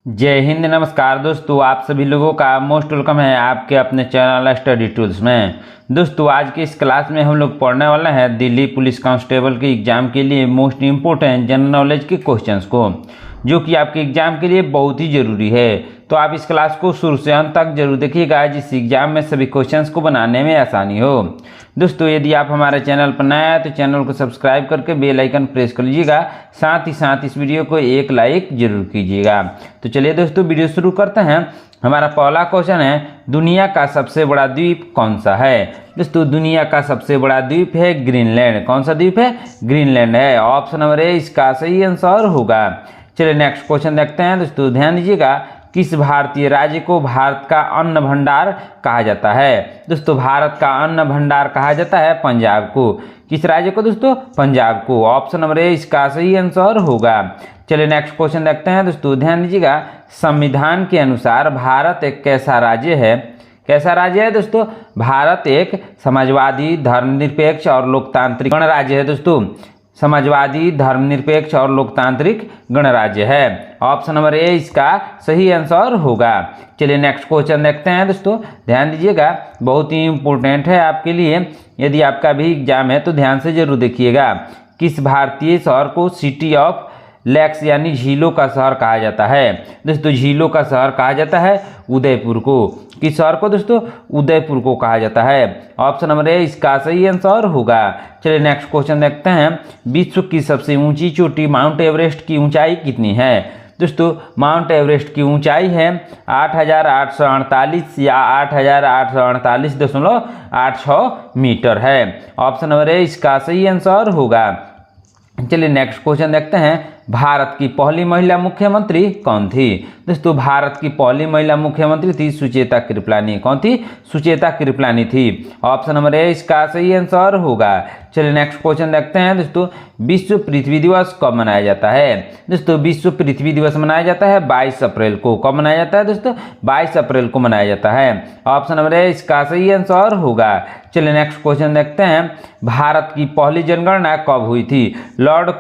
जय हिंद। नमस्कार दोस्तों, आप सभी लोगों का मोस्ट वेलकम है आपके अपने चैनल स्टडी टूल्स में। दोस्तों, आज की इस क्लास में हम लोग पढ़ने वाले हैं दिल्ली पुलिस कांस्टेबल के एग्जाम के लिए मोस्ट इम्पोर्टेंट जनरल नॉलेज के क्वेश्चंस को, जो कि आपके एग्जाम के लिए बहुत ही ज़रूरी है। तो आप इस क्लास को शुरू से अंत तक जरूर देखिएगा, जिस एग्जाम में सभी क्वेश्चंस को बनाने में आसानी हो। दोस्तों, यदि आप हमारे चैनल पर नए हैं तो चैनल को सब्सक्राइब करके बेल आइकन प्रेस कर लीजिएगा, साथ ही साथ इस वीडियो को एक लाइक जरूर कीजिएगा। तो चलिए दोस्तों, वीडियो शुरू करते हैं। हमारा पहला क्वेश्चन है, दुनिया का सबसे बड़ा द्वीप कौन सा है? दोस्तों, दुनिया का सबसे बड़ा द्वीप है ग्रीनलैंड। कौन सा द्वीप है? ग्रीनलैंड है। ऑप्शन नंबर ए इसका सही आंसर होगा। चलिए नेक्स्ट क्वेश्चन देखते हैं। दोस्तों ध्यान दीजिएगा, किस भारतीय राज्य को भारत का अन्न भंडार कहा जाता है? दोस्तों, भारत का अन्न भंडार कहा जाता है पंजाब को। किस राज्य को दोस्तों? पंजाब को। ऑप्शन नंबर ए इसका सही आंसर होगा। चलिए नेक्स्ट क्वेश्चन देखते हैं। दोस्तों ध्यान दीजिएगा, संविधान के अनुसार भारत एक कैसा राज्य है? कैसा राज्य है दोस्तों? भारत एक समाजवादी, धर्मनिरपेक्ष और लोकतांत्रिक गणराज्य है। दोस्तों, समाजवादी, धर्मनिरपेक्ष और लोकतांत्रिक गणराज्य है। ऑप्शन नंबर ए इसका सही आंसर होगा। चलिए नेक्स्ट क्वेश्चन देखते हैं। दोस्तों ध्यान दीजिएगा, बहुत ही इंपॉर्टेंट है आपके लिए। यदि आपका भी एग्जाम है तो ध्यान से जरूर देखिएगा। किस भारतीय शहर को सिटी ऑफ लेक्स यानी झीलों का शहर कहा जाता है? दोस्तों, झीलों का शहर कहा जाता है उदयपुर को। किस शहर को दोस्तों? उदयपुर को कहा जाता है। ऑप्शन नंबर ए इसका सही आंसर होगा। चलिए नेक्स्ट क्वेश्चन देखते हैं। विश्व की सबसे ऊंची चोटी माउंट एवरेस्ट की ऊंचाई कितनी है? दोस्तों, माउंट एवरेस्ट की ऊंचाई है 8,848 या 8,848.86 मीटर है। ऑप्शन नंबर ए इसका सही आंसर होगा। चलिए नेक्स्ट क्वेश्चन देखते हैं। भारत की पहली महिला मुख्यमंत्री कौन थी? दोस्तों, भारत की पहली महिला मुख्यमंत्री थी सुचेता कृपलानी। कौन थी? सुचेता कृपलानी थी। ऑप्शन नंबर ए इसका सही आंसर होगा। चलिए नेक्स्ट क्वेश्चन देखते हैं। दोस्तों, विश्व पृथ्वी दिवस कब मनाया जाता है? दोस्तों, विश्व पृथ्वी दिवस मनाया जाता है 22 अप्रैल को। कब मनाया जाता है दोस्तों? 22 अप्रैल को मनाया जाता है। ऑप्शन नंबर ए इसका सही आंसर होगा। चलिए नेक्स्ट क्वेश्चन देखते हैं। भारत की पहली जनगणना कब हुई थी? लॉर्ड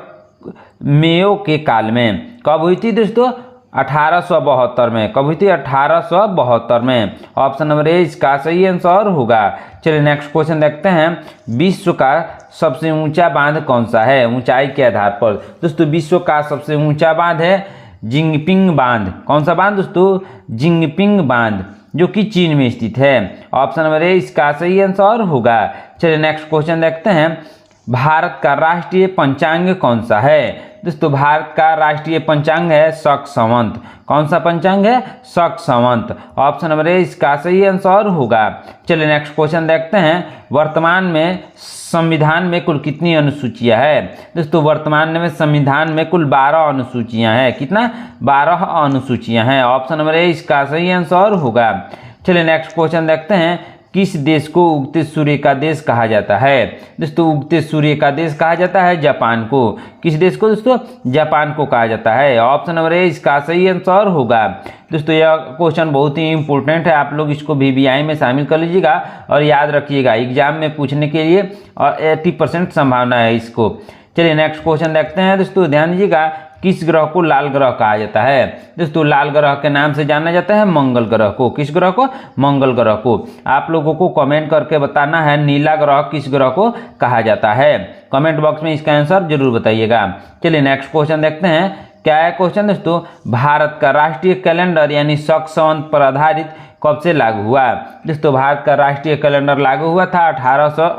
मेयो के काल में। कब हुई थी दोस्तों? 1872 में। कब हुई थी? 1872 में। ऑप्शन नंबर ए इसका सही आंसर होगा। चलिए नेक्स्ट क्वेश्चन देखते हैं। विश्व का सबसे ऊंचा बांध कौन सा है ऊंचाई के आधार पर? दोस्तों, विश्व का सबसे ऊंचा बांध है जिंगपिंग बांध। कौन सा बांध दोस्तों? जिंगपिंग बांध, जो कि चीन में स्थित है। ऑप्शन नंबर ए इसका सही आंसर होगा। चलिए नेक्स्ट क्वेश्चन देखते हैं। भारत का राष्ट्रीय पंचांग कौन सा है? दोस्तों, भारत का राष्ट्रीय पंचांग है शक संवत। कौन सा पंचांग है? शक संवत। ऑप्शन नंबर ए इसका सही आंसर होगा। चलिए नेक्स्ट क्वेश्चन देखते हैं। वर्तमान में संविधान में कुल कितनी अनुसूचियां है? दोस्तों, वर्तमान में संविधान में कुल 12 अनुसूचियां हैं। कितना? 12 अनुसूचियां हैं। ऑप्शन नंबर ए इसका सही आंसर होगा। चलिए नेक्स्ट क्वेश्चन देखते हैं। किस देश को उगते सूर्य का देश कहा जाता है? दोस्तों, उगते सूर्य का देश कहा जाता है जापान को। किस देश को दोस्तों? जापान को कहा जाता है। ऑप्शन नंबर ए इसका सही आंसर होगा। दोस्तों, यह क्वेश्चन बहुत ही इंपॉर्टेंट है, आप लोग इसको VVI में शामिल कर लीजिएगा और याद रखिएगा, एग्जाम में पूछने के लिए और 80% संभावना है इसको। चलिए नेक्स्ट क्वेश्चन देखते हैं। दोस्तों ध्यान दीजिएगा, किस ग्रह को लाल ग्रह कहा जाता है? दोस्तों, लाल ग्रह के नाम से जाना जाता है मंगल ग्रह को। किस ग्रह को? मंगल ग्रह को। आप लोगों को कमेंट करके बताना है नीला ग्रह किस ग्रह को कहा जाता है। कमेंट बॉक्स में इसका आंसर जरूर बताइएगा। चलिए नेक्स्ट क्वेश्चन देखते हैं। क्या है क्वेश्चन दोस्तों? भारत का राष्ट्रीय कैलेंडर यानी शक संवत पर आधारित कब से लागू हुआ? दोस्तों, भारत का राष्ट्रीय कैलेंडर लागू हुआ था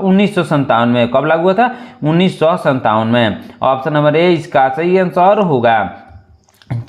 1957 में। कब लागू हुआ था? 1957 में। ऑप्शन नंबर ए इसका सही आंसर होगा।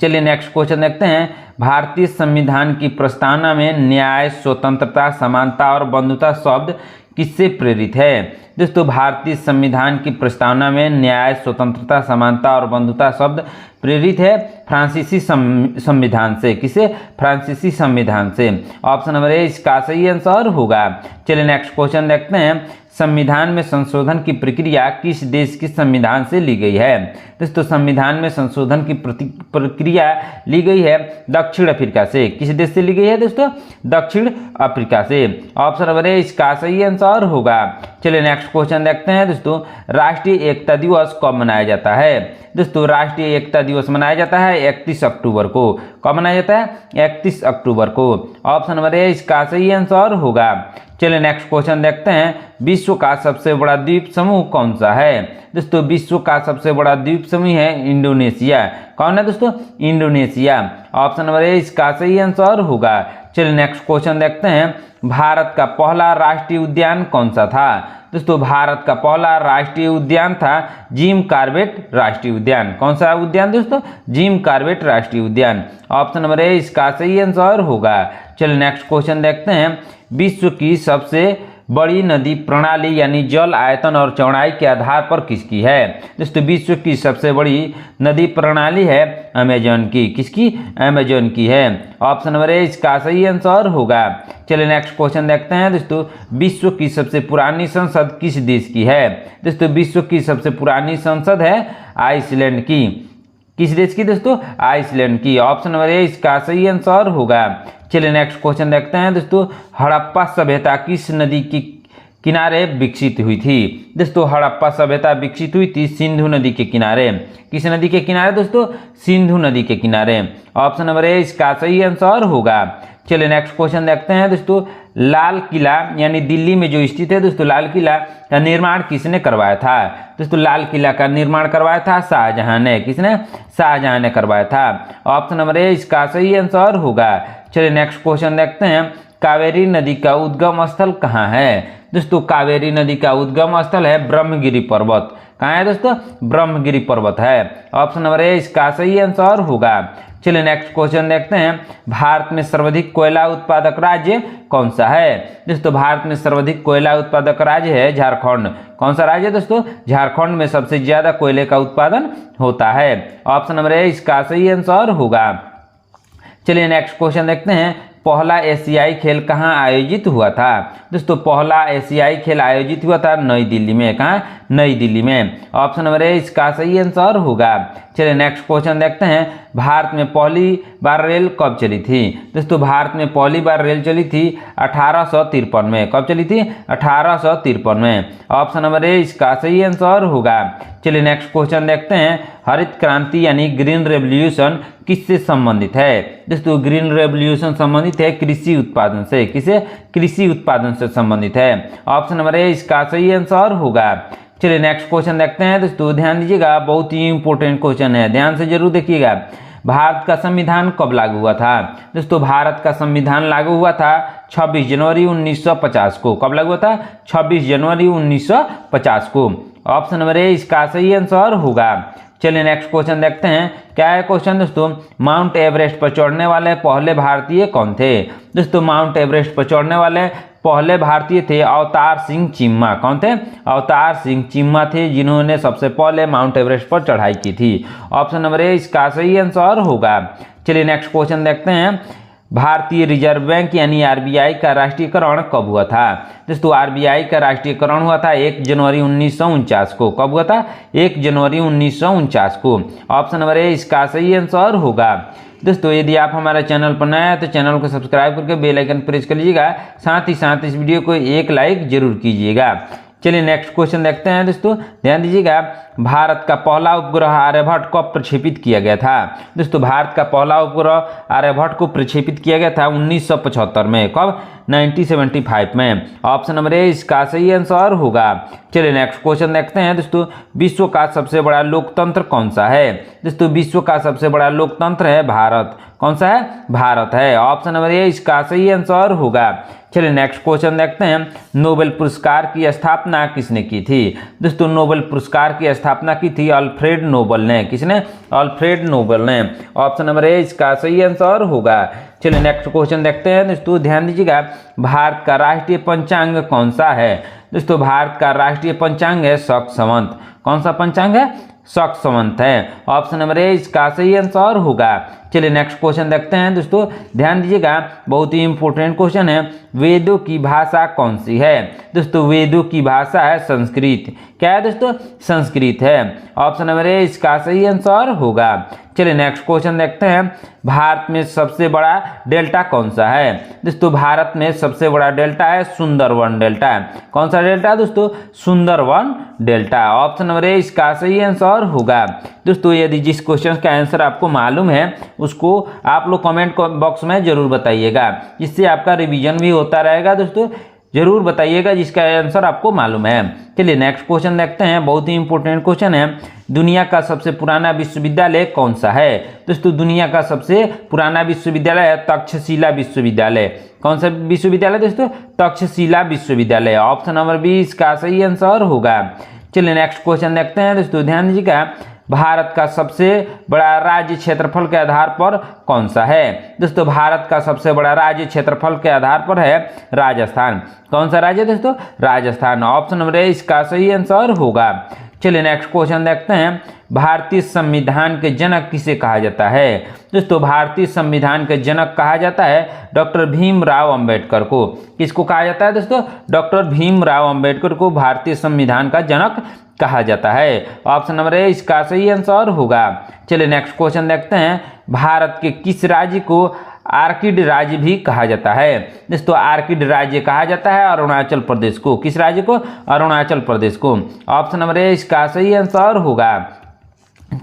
चलिए नेक्स्ट क्वेश्चन देखते हैं। भारतीय संविधान की प्रस्तावना में न्याय, स्वतंत्रता, समानता और बंधुता शब्द किससे प्रेरित है? दोस्तों, भारतीय संविधान की प्रस्तावना में न्याय, स्वतंत्रता, समानता और बंधुता शब्द प्रेरित है फ्रांसीसी संविधान से। किसे? फ्रांसीसी संविधान से। ऑप्शन नंबर ए इसका सही आंसर होगा। चलिए नेक्स्ट क्वेश्चन देखते हैं। संविधान में संशोधन की प्रक्रिया किस देश के संविधान से ली गई है? दोस्तों संविधान में संशोधन की प्रक्रिया ली गई है दक्षिण अफ्रीका से। किस देश से ली गई है दोस्तों? दक्षिण अफ्रीका से। ऑप्शन नंबर ए इसका सही आंसर होगा। चलिए नेक्स्ट क्वेश्चन देखते हैं दोस्तों, राष्ट्रीय एकता दिवस कब मनाया जाता है? दोस्तों राष्ट्रीय एकता दिवस मनाया जाता है 31 अक्टूबर को। कब मनाया जाता है? 31 अक्टूबर को। ऑप्शन नंबर ए इसका सही आंसर होगा। चलिए नेक्स्ट क्वेश्चन देखते हैं, विश्व का सबसे बड़ा द्वीप समूह कौन सा है? दोस्तों विश्व का सबसे बड़ा द्वीप समूह है इंडोनेशिया। कौन है दोस्तों? इंडोनेशिया। ऑप्शन नंबर ए इसका सही आंसर होगा। चलिए नेक्स्ट क्वेश्चन देखते हैं, भारत का पहला राष्ट्रीय उद्यान कौन सा था? दोस्तों भारत का पहला राष्ट्रीय उद्यान था जिम कॉर्बेट राष्ट्रीय उद्यान। कौन सा उद्यान दोस्तों? जिम कॉर्बेट राष्ट्रीय उद्यान। ऑप्शन नंबर ए इसका सही आंसर होगा। चलिए नेक्स्ट क्वेश्चन देखते हैं, विश्व की सबसे बड़ी नदी प्रणाली यानी जल आयतन और चौड़ाई के आधार पर किसकी है? दोस्तों विश्व की सबसे बड़ी नदी प्रणाली है अमेजन की। किसकी? अमेजन की है। ऑप्शन नंबर ए इसका सही आंसर होगा। चलिए नेक्स्ट क्वेश्चन देखते हैं दोस्तों, विश्व की सबसे पुरानी संसद किस देश की है? दोस्तों विश्व की सबसे पुरानी संसद है आइसलैंड की। किस देश की दोस्तों? आइसलैंड की। ऑप्शन नंबर ए इसका सही आंसर होगा। चलिए नेक्स्ट क्वेश्चन देखते हैं दोस्तों, हड़प्पा सभ्यता किस नदी के किनारे विकसित हुई थी? दोस्तों हड़प्पा सभ्यता विकसित हुई थी सिंधु नदी के किनारे। किस नदी के किनारे दोस्तों? सिंधु नदी के किनारे। ऑप्शन नंबर ए इसका सही आंसर होगा। चलिए नेक्स्ट क्वेश्चन देखते हैं दोस्तों, लाल किला यानी दिल्ली में जो स्थित है दोस्तों, लाल किला का निर्माण किसने करवाया था? दोस्तों लाल किला का निर्माण करवाया था शाहजहां ने। किसने? शाहजहां ने करवाया था। ऑप्शन नंबर ए इसका सही आंसर होगा। चलिए नेक्स्ट क्वेश्चन देखते हैं, कावेरी नदी का उद्गम स्थल कहाँ है? दोस्तों कावेरी नदी का उद्गम स्थल है ब्रह्मगिरी पर्वत। कहाँ है दोस्तों? ब्रह्मगिरी पर्वत है। ऑप्शन नंबर ए इसका सही आंसर होगा। चलिए नेक्स्ट क्वेश्चन देखते हैं, भारत में सर्वाधिक कोयला उत्पादक राज्य कौन सा है? दोस्तों भारत में सर्वाधिक कोयला उत्पादक राज्य है झारखंड। कौन सा राज्य है दोस्तों? झारखंड में सबसे ज्यादा कोयले का उत्पादन होता है। ऑप्शन नंबर ए इसका सही आंसर होगा। चलिए नेक्स्ट क्वेश्चन देखते हैं, पहला एशियाई खेल कहाँ आयोजित हुआ था? दोस्तों पहला एशियाई खेल आयोजित हुआ था नई दिल्ली में। कहाँ? नई दिल्ली में। ऑप्शन नंबर ए इसका सही आंसर होगा। चलिए नेक्स्ट क्वेश्चन देखते हैं, भारत में पहली बार रेल कब चली थी? दोस्तों भारत में पहली बार रेल चली थी 1853 में। कब चली थी? 1853 में। ऑप्शन नंबर ए इसका सही आंसर होगा। चलिए नेक्स्ट क्वेश्चन देखते हैं, हरित क्रांति यानी ग्रीन रेवोल्यूशन किससे संबंधित है? दोस्तों ग्रीन रेवोल्यूशन संबंधित है कृषि उत्पादन से। किसे? कृषि उत्पादन से संबंधित है। ऑप्शन नंबर ए इसका सही आंसर होगा। चलिए नेक्स्ट क्वेश्चन देखते हैं दोस्तों, ध्यान दीजिएगा, बहुत ही इंपॉर्टेंट क्वेश्चन है, ध्यान से जरूर देखिएगा। भारत का संविधान कब लागू हुआ था? दोस्तों भारत का संविधान लागू हुआ था 26 जनवरी 1950 को। कब लागू हुआ था? 26 जनवरी 1950 को। ऑप्शन नंबर ए इसका सही आंसर होगा। चलिए नेक्स्ट क्वेश्चन देखते हैं, क्या है क्वेश्चन दोस्तों, माउंट एवरेस्ट पर चढ़ने वाले पहले भारतीय कौन थे? दोस्तों माउंट एवरेस्ट पर चढ़ने वाले पहले भारतीय थे अवतार सिंह चिम्मा। कौन थे? अवतार सिंह चिम्मा थे, जिन्होंने सबसे पहले माउंट एवरेस्ट पर चढ़ाई की थी। ऑप्शन नंबर ए इसका सही आंसर होगा। चलिए नेक्स्ट क्वेश्चन देखते हैं, भारतीय रिजर्व बैंक यानी आरबीआई का राष्ट्रीयकरण कब हुआ था? दोस्तों आरबीआई का राष्ट्रीयकरण हुआ था 1 जनवरी 1949 को। कब हुआ था? 1 जनवरी 1949 को। ऑप्शन नंबर ए इसका सही आंसर होगा। दोस्तों यदि आप हमारे चैनल पर नए हैं तो चैनल को सब्सक्राइब करके बेल आइकन प्रेस कर लीजिएगा, साथ ही साथ इस वीडियो को एक लाइक जरूर कीजिएगा। चलिए नेक्स्ट क्वेश्चन देखते हैं दोस्तों, ध्यान दीजिएगा, भारत का पहला उपग्रह आर्यभट्ट कब प्रक्षेपित किया गया था? दोस्तों भारत का पहला उपग्रह आर्यभट्ट को प्रक्षेपित किया गया था 1975 में। कब? 1975 में। ऑप्शन नंबर ए इसका सही आंसर होगा। चलिए नेक्स्ट क्वेश्चन देखते हैं दोस्तों, विश्व का सबसे बड़ा लोकतंत्र कौन सा है? दोस्तों विश्व का सबसे बड़ा लोकतंत्र है भारत। कौन सा है? भारत है। ऑप्शन नंबर ए इसका सही आंसर होगा। चलिए नेक्स्ट क्वेश्चन देखते हैं, नोबेल पुरस्कार की स्थापना किसने की थी? दोस्तों नोबेल पुरस्कार की स्थापना की थी अल्फ्रेड नोबेल ने। किसने? अल्फ्रेड नोबेल ने। ऑप्शन नंबर ए इसका सही आंसर होगा। चलिए नेक्स्ट क्वेश्चन देखते हैं दोस्तों, ध्यान दीजिएगा, भारत का राष्ट्रीय पंचांग कौन सा है? दोस्तों भारत का राष्ट्रीय पंचांग है शक संवत। कौन सा पंचांग है? सक्सवंत है। ऑप्शन नंबर ए इसका सही आंसर होगा। चलिए नेक्स्ट क्वेश्चन देखते हैं दोस्तों, ध्यान दीजिएगा, बहुत ही इंपॉर्टेंट क्वेश्चन है। वेदों की भाषा कौन सी है? दोस्तों वेदों की भाषा है संस्कृत। क्या है दोस्तों? संस्कृत है। ऑप्शन नंबर ए इसका सही आंसर होगा। चलिए नेक्स्ट क्वेश्चन देखते हैं, भारत में सबसे बड़ा डेल्टा कौन सा है? दोस्तों भारत में सबसे बड़ा डेल्टा है सुंदरवन डेल्टा। कौन सा डेल्टा दोस्तों? Sundarban delta. Option number A इसका सही आंसर होगा। दोस्तों यदि जिस क्वेश्चन का आंसर आपको मालूम है उसको आप लोग कमेंट बॉक्स में जरूर बताइएगा, जिससे आपका रिवीजन भी होता रहेगा। दोस्तों जरूर बताइएगा जिसका आंसर आपको मालूम है। चलिए नेक्स्ट क्वेश्चन देखते हैं, बहुत ही इंपॉर्टेंट क्वेश्चन है। दुनिया का सबसे पुराना विश्वविद्यालय कौन सा है? दोस्तों दुनिया का सबसे पुराना विश्वविद्यालय है तक्षशिला विश्वविद्यालय। कौन सा विश्वविद्यालय दोस्तों? तक्षशिला विश्वविद्यालय। ऑप्शन नंबर बी इसका सही आंसर होगा। चलिए नेक्स्ट क्वेश्चन देखते हैं दोस्तों, ध्यान दीजिएगा, भारत का सबसे बड़ा राज्य क्षेत्रफल के आधार पर कौन सा है? दोस्तों भारत का सबसे बड़ा राज्य क्षेत्रफल के आधार पर है राजस्थान। कौन सा राज्य दोस्तों? राजस्थान। ऑप्शन नंबर ए इसका सही आंसर होगा। चलिए नेक्स्ट क्वेश्चन देखते हैं, भारतीय संविधान के जनक किसे कहा जाता है? दोस्तों भारतीय संविधान के जनक कहा जाता है डॉक्टर भीमराव अंबेडकर को। किसको कहा जाता है दोस्तों? डॉक्टर भीमराव अंबेडकर को भारतीय संविधान का जनक कहा जाता है। ऑप्शन नंबर ए इसका सही आंसर होगा। चलिए नेक्स्ट क्वेश्चन देखते हैं, भारत के किस राज्य को आर्किड राज्य भी कहा जाता है? दोस्तों आर्किड राज्य कहा जाता है अरुणाचल प्रदेश को। किस राज्य को? अरुणाचल प्रदेश को। ऑप्शन नंबर ए इसका सही आंसर होगा।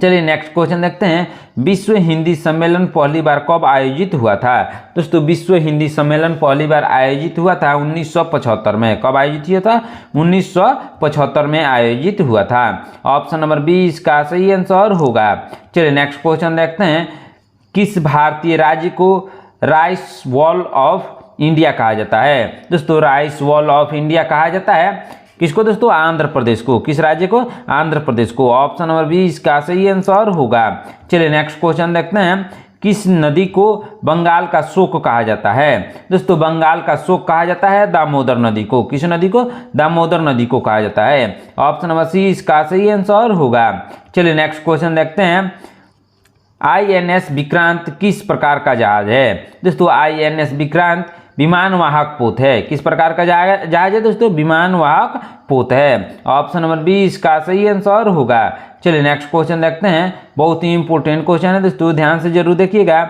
चलिए नेक्स्ट क्वेश्चन देखते हैं, विश्व हिंदी सम्मेलन पहली बार कब आयोजित हुआ था? दोस्तों विश्व हिंदी सम्मेलन पहली बार आयोजित हुआ था 1975 में। कब आयोजित हुआ था? 1975 में आयोजित हुआ था। ऑप्शन नंबर बी इसका सही आंसर होगा। चलिए नेक्स्ट क्वेश्चन देखते हैं, किस भारतीय राज्य को राइस वॉल ऑफ इंडिया कहा जाता है? दोस्तों राइस वॉल ऑफ इंडिया कहा जाता है किसको दोस्तों? आंध्र प्रदेश को। किस राज्य को? आंध्र प्रदेश को। ऑप्शन नंबर बी इसका सही आंसर होगा। चलिए नेक्स्ट क्वेश्चन देखते हैं, किस नदी को बंगाल का शोक कहा जाता है? दोस्तों बंगाल का शोक कहा जाता है दामोदर नदी को। किस नदी को? दामोदर नदी को कहा जाता है। ऑप्शन नंबर सी इसका सही आंसर होगा। चलिए नेक्स्ट क्वेश्चन देखते हैं, INS विक्रांत किस प्रकार का जहाज है? दोस्तों INS विक्रांत विमान वाहक पोत है। किस प्रकार का जहाज है दोस्तों? विमान वाहक पोत है। ऑप्शन नंबर बी इसका सही आंसर होगा। चलिए नेक्स्ट क्वेश्चन देखते हैं, बहुत ही इंपॉर्टेंट क्वेश्चन है दोस्तों, ध्यान से जरूर देखिएगा,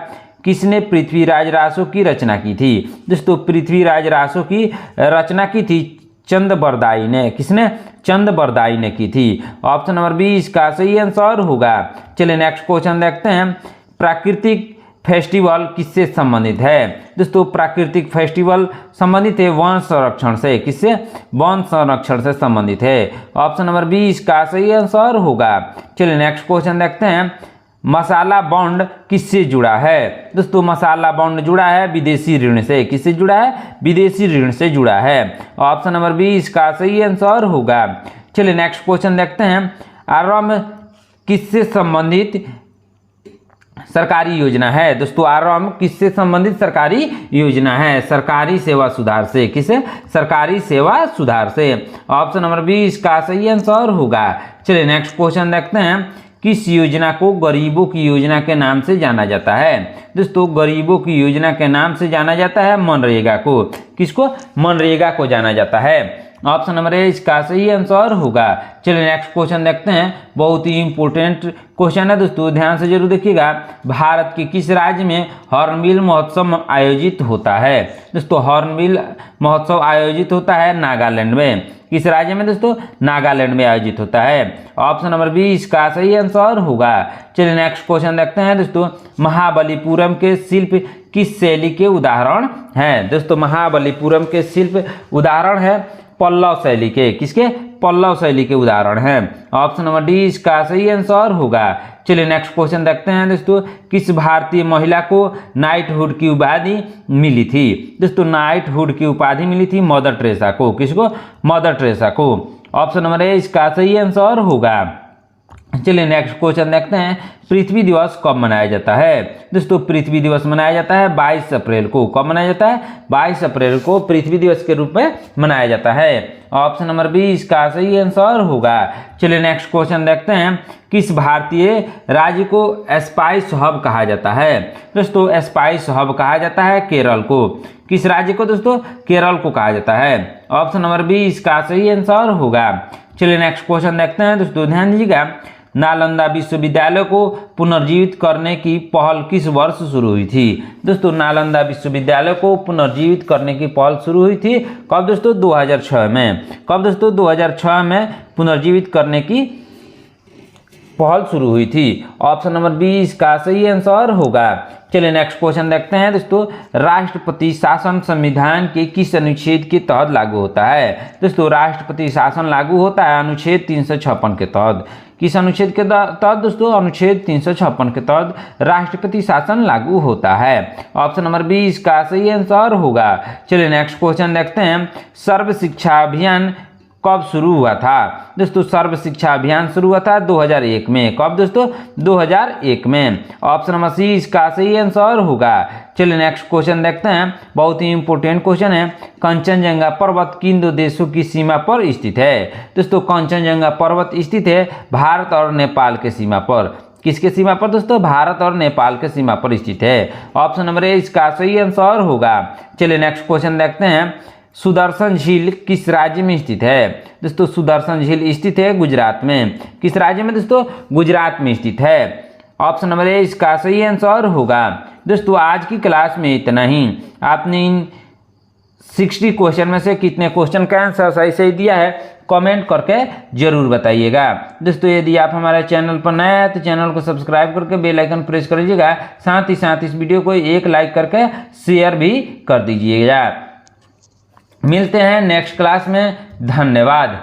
किसने पृथ्वीराज रासो की रचना की थी? दोस्तों पृथ्वीराज रासो की रचना की थी चंदबरदाई ने। किसने? चंदबरदाई ने की थी। ऑप्शन नंबर बी इसका सही आंसर होगा। चलिए नेक्स्ट क्वेश्चन देखते हैं, प्राकृतिक फेस्टिवल किससे संबंधित है? दोस्तों प्राकृतिक फेस्टिवल संबंधित है वन संरक्षण से। किससे? वन संरक्षण से संबंधित है। ऑप्शन नंबर बी इसका सही आंसर होगा। चलिए नेक्स्ट क्वेश्चन देखते हैं, मसाला बॉन्ड किससे जुड़ा है? दोस्तों मसाला बॉन्ड जुड़ा है विदेशी ऋण से। किससे जुड़ा है? विदेशी ऋण से जुड़ा है। ऑप्शन नंबर बी इसका सही आंसर होगा। चलिए नेक्स्ट क्वेश्चन देखते हैं, आरएम किससे संबंधित सरकारी योजना है? दोस्तों आरएम किससे संबंधित सरकारी योजना है? सरकारी सेवा सुधार से। किसे? सरकारी सेवा सुधार से। ऑप्शन नंबर बी इसका सही आंसर होगा। चलिए नेक्स्ट क्वेश्चन देखते हैं, किस योजना को गरीबों की योजना के नाम से जाना जाता है? दोस्तों गरीबों की योजना के नाम से जाना जाता है मनरेगा को। किसको? मनरेगा को जाना जाता है। ऑप्शन नंबर ए इसका सही आंसर होगा। चलिए नेक्स्ट क्वेश्चन देखते हैं, बहुत ही इंपॉर्टेंट क्वेश्चन है दोस्तों, ध्यान से जरूर देखिएगा, भारत के किस राज्य में हॉर्नबिल महोत्सव आयोजित होता है? दोस्तों हॉर्नबिल महोत्सव आयोजित होता है नागालैंड में। किस राज्य में दोस्तों? नागालैंड में आयोजित होता है। ऑप्शन नंबर बी इसका सही आंसर होगा। चलिए नेक्स्ट क्वेश्चन देखते हैं दोस्तों, महाबलीपुरम के शिल्प किस शैली के उदाहरण हैं? दोस्तों महाबलीपुरम के शिल्प उदाहरण है पल्लव शैली के। किसके? पल्लव शैली के उदाहरण हैं। ऑप्शन नंबर डी इसका सही आंसर होगा। चलिए नेक्स्ट क्वेश्चन देखते हैं दोस्तों, किस भारतीय महिला को नाइटहुड की उपाधि मिली थी? दोस्तों नाइटहुड की उपाधि मिली थी मदर टेरेसा को। किसको? मदर टेरेसा को। ऑप्शन नंबर ए इसका सही आंसर होगा। चलिए नेक्स्ट क्वेश्चन देखते हैं, पृथ्वी दिवस कब मनाया जाता है। दोस्तों पृथ्वी दिवस मनाया जाता है 22 अप्रैल को। कब मनाया जाता है? 22 अप्रैल को पृथ्वी दिवस के रूप में मनाया जाता है। ऑप्शन नंबर बी इसका सही आंसर होगा। चलिए नेक्स्ट क्वेश्चन देखते हैं, किस भारतीय राज्य को स्पाइस हब कहा जाता है। दोस्तों स्पाइस हब कहा जाता है केरल को। किस राज्य को दोस्तों? केरल को कहा जाता है। ऑप्शन नंबर बी इसका सही आंसर होगा। चलिए नेक्स्ट क्वेश्चन देखते हैं। दोस्तों ध्यान दीजिएगा, नालंदा विश्वविद्यालय को पुनर्जीवित करने की पहल किस वर्ष शुरू हुई थी। दोस्तों नालंदा विश्वविद्यालय को पुनर्जीवित करने की पहल शुरू हुई थी कब दोस्तों? 2006 में। कब दोस्तों? 2006 में पुनर्जीवित करने की पहल शुरू हुई थी। ऑप्शन नंबर बी इसका सही आंसर होगा। चलिए नेक्स्ट क्वेश्चन देखते हैं। दोस्तों राष्ट्रपति शासन संविधान के किस अनुच्छेद के तहत लागू होता है। दोस्तों राष्ट्रपति शासन लागू होता है अनुच्छेद 356 के तहत। किस अनुच्छेद के तहत दोस्तों? अनुच्छेद 356 के तहत राष्ट्रपति शासन लागू होता है। ऑप्शन नंबर बी इसका सही आंसर होगा। चलिए नेक्स्ट क्वेश्चन देखते हैं, सर्व शिक्षा अभियान कब शुरू हुआ था। दोस्तों सर्व शिक्षा अभियान शुरू हुआ था 2001 में। कब दोस्तों? 2001 में। ऑप्शन नंबर सी इसका सही आंसर होगा। चलिए नेक्स्ट क्वेश्चन देखते हैं, बहुत ही इंपॉर्टेंट क्वेश्चन है, कंचनजंगा पर्वत किन दो देशों की सीमा पर स्थित है। दोस्तों कंचनजंगा पर्वत स्थित है भारत और नेपाल के सीमा पर। किसके सीमा पर दोस्तों? भारत और नेपाल के सीमा पर स्थित है। ऑप्शन नंबर ए इसका सही आंसर होगा। चलिए नेक्स्ट क्वेश्चन देखते हैं, सुदर्शन झील किस राज्य में स्थित है। दोस्तों सुदर्शन झील स्थित है गुजरात में। किस राज्य में दोस्तों? गुजरात में स्थित है। ऑप्शन नंबर ए इसका सही आंसर होगा। दोस्तों आज की क्लास में इतना ही। आपने इन 60 क्वेश्चन में से कितने क्वेश्चन का आंसर सही सही दिया है कमेंट करके जरूर बताइएगा। दोस्तों यदि आप हमारे चैनल पर नए हैं तो चैनल को सब्सक्राइब करके बेल आइकन प्रेस कर लीजिएगा। साथ ही साथ इस वीडियो को एक लाइक करके शेयर भी कर दीजिएगा। मिलते हैं नेक्स्ट क्लास में। धन्यवाद।